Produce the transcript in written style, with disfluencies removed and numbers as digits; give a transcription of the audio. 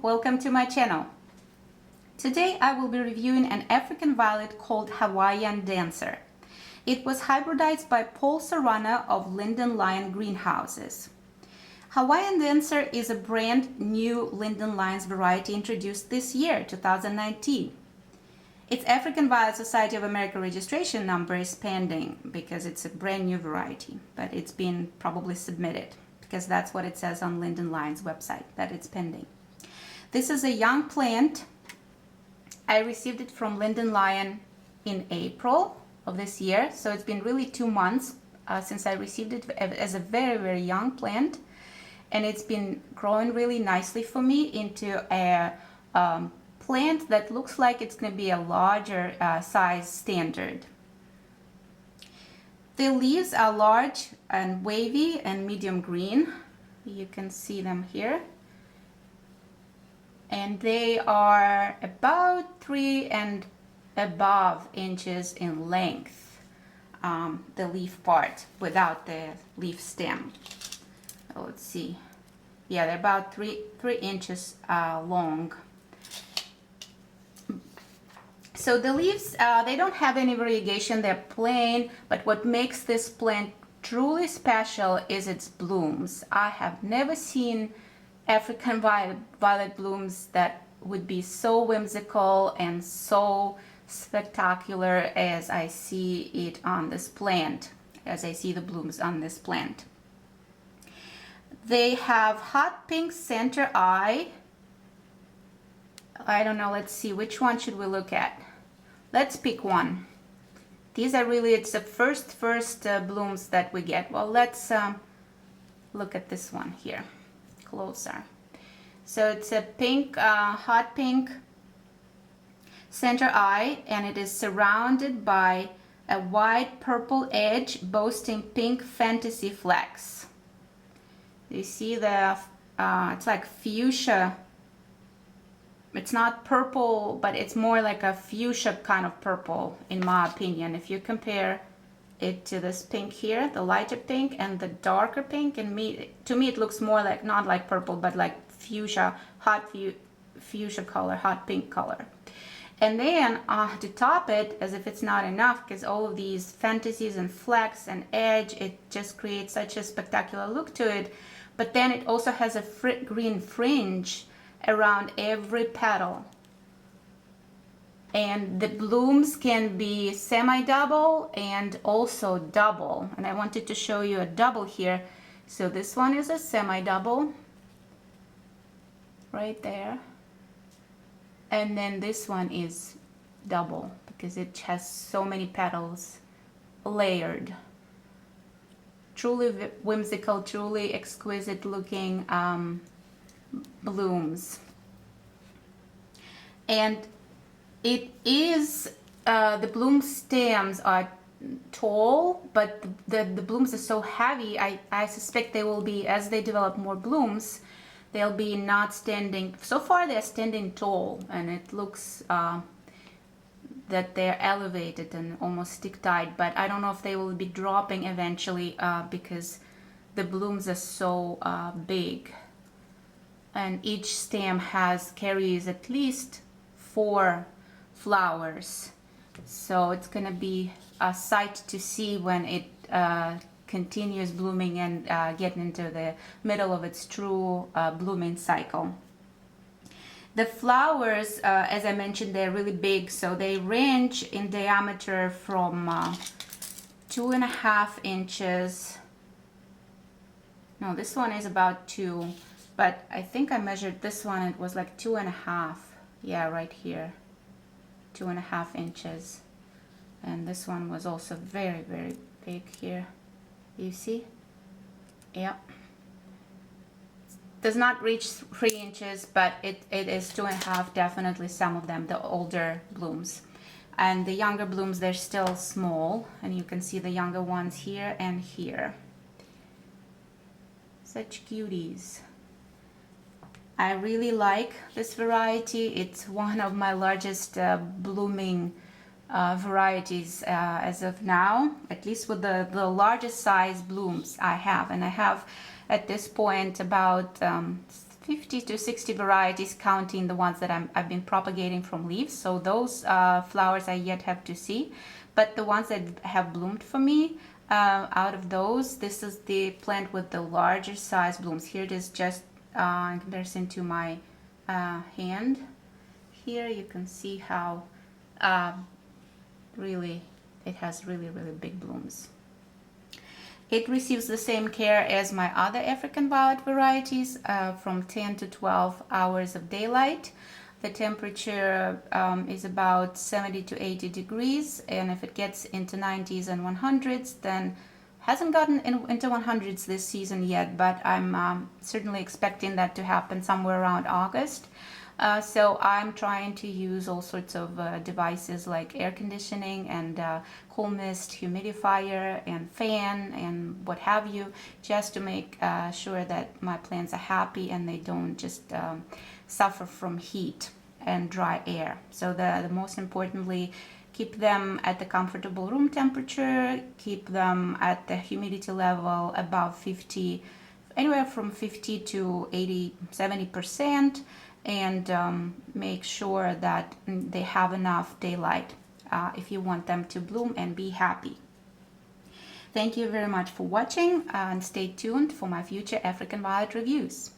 welcome to my channel. Today I will be reviewing an African violet called Hawaiian Dancer. It was hybridized by Paul Sorano of Lyndon Lyon Greenhouses. Hawaiian Dancer is a brand new Lyndon Lyons variety introduced this year, 2019. Its African Violet Society of America registration number is pending because it's a brand new variety, but it's been probably submitted because that's what it says on Lyndon Lyon's website, that it's pending. This is a young plant. I received it from Lyndon Lyon in April of this year, so it's been really 2 months since I received it as a very, very young plant, and it's been growing really nicely for me into a plant that looks like it's going to be a larger size standard. The leaves are large and wavy and medium green. You can see them here. And they are about 3 and above inches in length, the leaf part without the leaf stem. So let's see. Yeah, they're about 3 inches long. So the leaves, they don't have any variegation, they're plain, but what makes this plant truly special is its blooms. I have never seen African violet blooms that would be so whimsical and so spectacular as I see it on this plant, as I see the blooms on this plant. They have hot pink center eye. I don't know, let's see, which one should we look at? Let's pick one. These are really, it's the first blooms that we get. Well, let's look at this one here closer. So it's a pink, hot pink center eye, and it is surrounded by a white purple edge boasting pink fantasy flecks. You see the, it's like fuchsia. It's not purple, but it's more like a fuchsia kind of purple, in my opinion. If you compare it to this pink here, the lighter pink and the darker pink, and to me it looks more like, not like purple, but like fuchsia, hot fuchsia color, hot pink color. And then to top it, as if it's not enough, because all of these fantasies and flecks and edge, it just creates such a spectacular look to it. But then it also has a green fringe around every petal, and the blooms can be semi-double and also double, and I wanted to show you a double here. So this one is a semi-double right there, and then this one is double because it has so many petals layered. Truly whimsical, truly exquisite looking blooms. And it is the bloom stems are tall, but the blooms are so heavy, I suspect they will be, as they develop more blooms, they'll be not standing. So far they're standing tall, and it looks that they're elevated and almost stick tight, but I don't know if they will be dropping eventually because the blooms are so big. And each stem carries at least 4 flowers, so it's gonna be a sight to see when it continues blooming and getting into the middle of its true blooming cycle. The flowers, as I mentioned, they're really big, so they range in diameter from 2.5 inches. No, this one is about 2. But I think I measured this one, it was like 2.5. Yeah, right here, 2.5 inches. And this one was also very, very big here. You see? Yeah. Does not reach 3 inches, but it is 2.5, definitely, some of them, the older blooms. And the younger blooms, they're still small, and you can see the younger ones here and here. Such cuties. I really like this variety. It's one of my largest blooming varieties as of now, at least with the largest size blooms I have. And I have at this point about 50 to 60 varieties, counting the ones that I've been propagating from leaves. So those flowers I yet have to see. But the ones that have bloomed for me, out of those, this is the plant with the larger size blooms. Here it is, just in comparison to my hand. Here you can see how really it has really big blooms. It receives the same care as my other African violet varieties, from 10 to 12 hours of daylight. The temperature is about 70 to 80 degrees, and if it gets into 90s and 100s, then hasn't gotten into 100s this season yet, but I'm certainly expecting that to happen somewhere around August. So I'm trying to use all sorts of devices like air conditioning and cool mist humidifier and fan and what have you, just to make sure that my plants are happy and they don't just suffer from heat and dry air. So the most importantly, keep them at the comfortable room temperature, keep them at the humidity level above 50, anywhere from 50 to 80, 70%. And make sure that they have enough daylight if you want them to bloom and be happy. Thank you very much for watching, and stay tuned for my future African violet reviews.